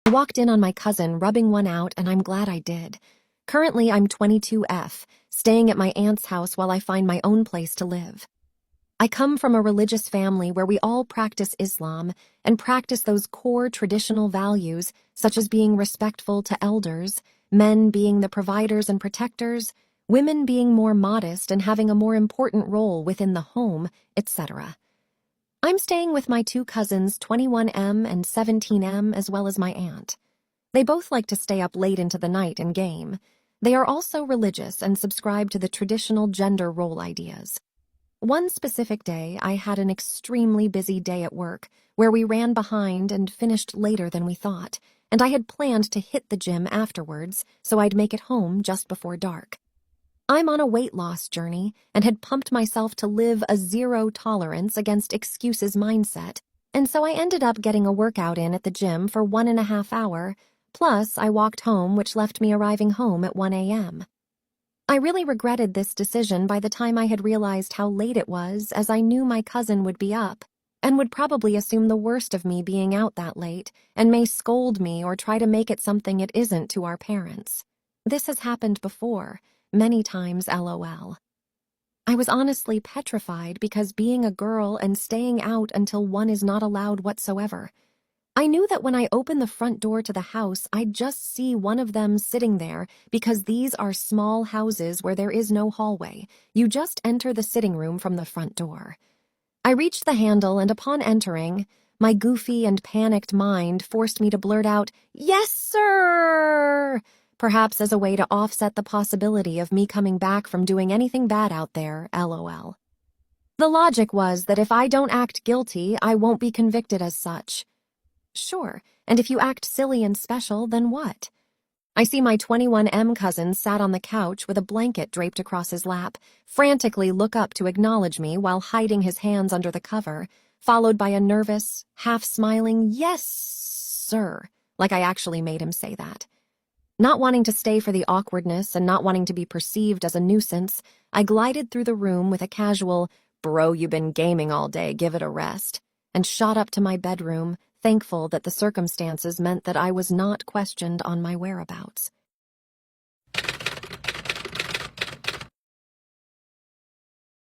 I walked in on my cousin rubbing one out, and I'm glad I did. Currently, I'm 22F, staying at my aunt's house while I find my own place to live. I come from a religious family where we all practice Islam and practice those core traditional values, such as being respectful to elders, men being the providers and protectors, women being more modest and having a more important role within the home, etc. I'm staying with my two cousins, 21M and 17M, as well as my aunt. They both like to stay up late into the night and game. They are also religious and subscribe to the traditional gender role ideas. One specific day, I had an extremely busy day at work, where we ran behind and finished later than we thought, and I had planned to hit the gym afterwards so I'd make it home just before dark. I'm on a weight loss journey and had pumped myself to live a zero tolerance against excuses mindset, and so I ended up getting a workout in at the gym for 1.5 hours, plus I walked home, which left me arriving home at 1 a.m. I really regretted this decision by the time I had realized how late it was, as I knew my cousin would be up and would probably assume the worst of me being out that late and may scold me or try to make it something it isn't to our parents. This has happened before, many times, LOL. I was honestly petrified because being a girl and staying out until 1 is not allowed whatsoever. I knew that when I opened the front door to the house, I'd just see one of them sitting there because these are small houses where there is no hallway. You just enter the sitting room from the front door. I reached the handle, and upon entering, my goofy and panicked mind forced me to blurt out, "Yes, sir!" Perhaps as a way to offset the possibility of me coming back from doing anything bad out there, LOL. The logic was that if I don't act guilty, I won't be convicted as such. Sure, and if you act silly and special, then what? I see my 21M cousin sat on the couch with a blanket draped across his lap, frantically look up to acknowledge me while hiding his hands under the cover, followed by a nervous, half-smiling, "Yes, sir," like I actually made him say that. Not wanting to stay for the awkwardness and not wanting to be perceived as a nuisance, I glided through the room with a casual, "Bro, you been gaming all day, give it a rest," and shot up to my bedroom, thankful that the circumstances meant that I was not questioned on my whereabouts.